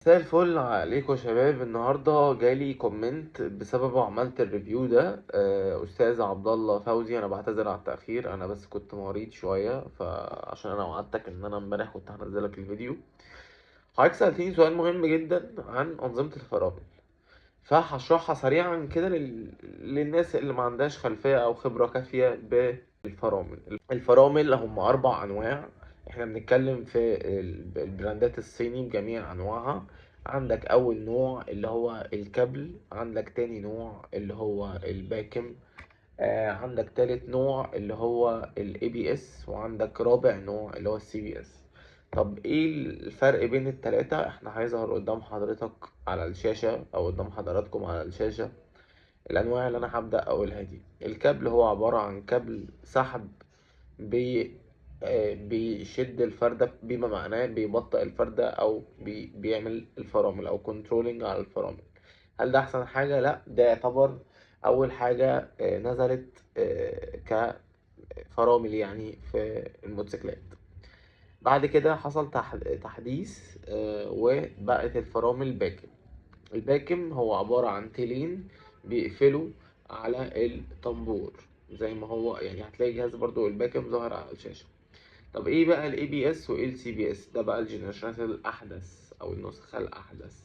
مساء الفل عليكم يا شباب. النهارده جالي كومنت بسببه عملت الريفيو ده. استاذ عبد الله فوزي، انا بعتذر على التاخير، انا بس كنت مريض شويه، فعشان انا وعدتك ان انا امبارح كنت هنزلك الفيديو. حضرتك سالتني سؤال مهم جدا عن انظمه الفرامل، فهشرحها سريعا كده للناس اللي ما عندهاش خلفيه او خبره كافيه بالفرامل. الفرامل هم 4 أنواع. احنا بنتكلم في البراندات الصيني بجميع أنواعها. عندك أول نوع اللي هو الكابل، عندك تاني نوع اللي هو الباكم، عندك تالت نوع اللي هو ال ABS، وعندك رابع نوع اللي هو ال CBS. طب ايه الفرق بين التلاتة؟ احنا هيظهر قدام حضرتك على الشاشة او قدام حضراتكم على الشاشة الانواع اللي انا هبدأ اقولها دي. الكابل هو عبارة عن كابل سحب بي بيشد الفردة، بما معناه بيبطئ الفردة أو بيعمل الفرامل أو كنترولينج على الفرامل. هل ده أحسن حاجة؟ لأ، ده يعتبر أول حاجة نزلت كفرامل يعني في الموتوسيكلات. بعد كده حصل تحديث وبقت الفرامل باكم. الباكم هو عبارة عن تيلين بيقفلوا على الطنبور، زي ما هو يعني هتلاقي جهاز برضو الباكم ظاهر على الشاشة. طب ايه بقى الاي بي اس وايه السي بي اس؟ ده بقى الجنريشنات الاحدث او النسخه الاحدث.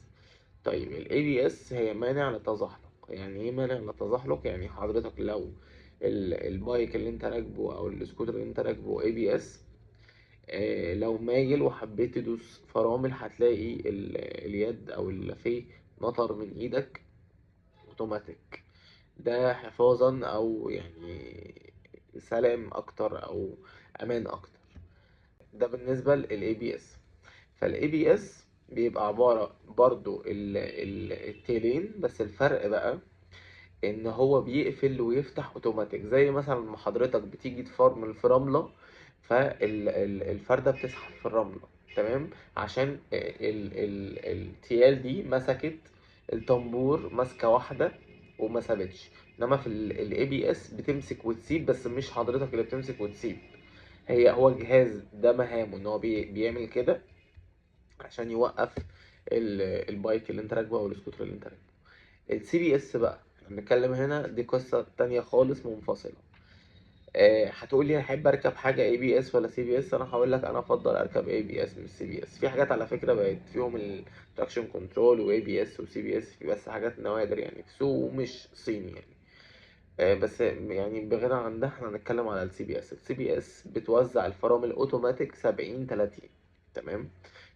طيب الاي بي اس هي مانع للتزحلق. يعني ايه مانع للتزحلق؟ يعني حضرتك لو البايك اللي انت راكبه او السكوتر اللي انت راكبه اي بي اس، لو مايل وحبيت تدوس فرامل هتلاقي اليد او اللافيه نطر من ايدك اوتوماتيك. ده حفاظا او يعني سلام اكتر او امان اكتر. ده بالنسبة لل ABS. فال ABS بيبقى عبارة برضو التيلين، بس الفرق بقى ان هو بيقفل ويفتح اوتوماتيك. زي مثلا لما حضرتك بتيجي تفرمل في رملة، فالفردة بتسحب في الرملة، تمام، عشان التيال دي مسكت الطنبور ماسكة واحدة وما سابتش. انما في الاي بي اس بتمسك وتسيب، بس مش حضرتك اللي بتمسك وتسيب. هو الجهاز ده مهامه ان هو بيعمل كده عشان يوقف البايك اللي انت راكبه او السكوتر اللي انت راكبه. السي بي اس بقى احنا بنتكلم هنا، دي قصة تانية خالص منفصلة. هتقول لي احب اركب حاجة اي بي اس ولا سي بي اس؟ انا هقول لك انا افضل اركب اي بي اس مش سي بي اس. في حاجات على فكرة بقت فيهم التراكشن كنترول واي بي اس وسي بي اس، في بس حاجات نوادر يعني في سوق ومش صيني يعني. بس يعني بغنى عن ده احنا هنتكلم على السي بي اس. السي بي اس بتوزع الفرامل اوتوماتيك 70/30، تمام.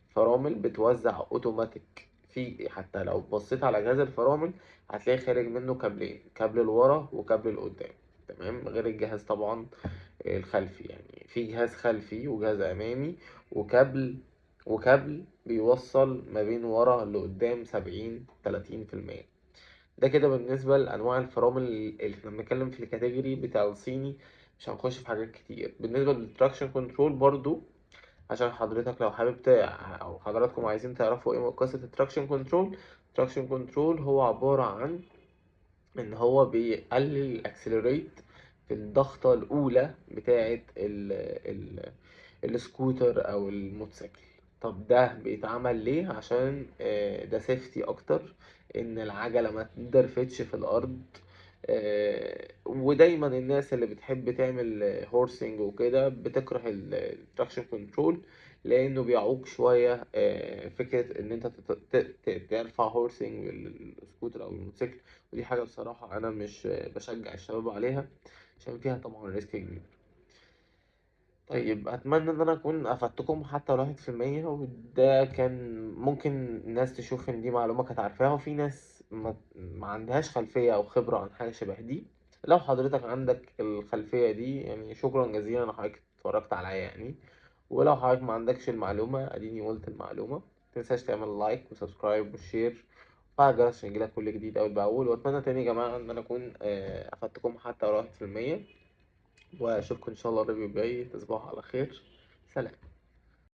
فرامل بتوزع اوتوماتيك. في حتى لو بصيت على جهاز الفرامل هتلاقي خارج منه كابلين، كابل لورا وكابل لقدام، تمام، غير الجهاز طبعا الخلفي. يعني في جهاز خلفي وجهاز امامي وكابل بيوصل ما بين ورا لقدام 70/30%. ده كده بالنسبة لأنواع الفرامل اللي احنا بنتكلم في الكاتيجوري بتاع الصيني. مش هنخش في حاجات كتير. بالنسبة للتراكشن كنترول برضو، عشان حضرتك لو حابب أو حضراتكم عايزين تعرفوا ايه قصة التراكشن كنترول. التراكشن كنترول هو عبارة عن إن هو بيقلل الأكسلريت في الضغطة الأولى بتاعة السكوتر أو الموتوسيكل. طب ده بيتعمل ليه؟ عشان ده سيفتي أكتر، إن العجلة ما تدرفتش في الأرض. ودايما الناس اللي بتحب تعمل هورسنج وكده بتكره التراكشن كنترول، لانه بيعوق شويه فكره ان انت ترفع هورسنج بالسكوتر او الموتوسيكل. ودي حاجه بصراحه انا مش بشجع الشباب عليها، عشان فيها طبعا ريسك كبير. طيب أتمنى إن أنا أكون أفدتكم حتى لو 1%. وده كان ممكن الناس تشوف إن دي معلومة كانت عارفاها، وفي ناس ما عندهاش خلفية أو خبرة عن حاجة شبه دي. لو حضرتك عندك الخلفية دي يعني شكرا جزيلا إن حضرتك اتفرجت عليا يعني. ولو حضرتك ما عندكش المعلومة أديني قلت المعلومة. متنساش تعمل لايك وسبسكرايب وشير وفعل الجرس عشان يجيلك كل جديد أول بأول. وأتمنى تاني يا جماعة إن أنا أكون أفدتكم حتى لو 1%. واشوفكم ان شاء الله الريفيو الجاي. تصبحوا على خير. سلام.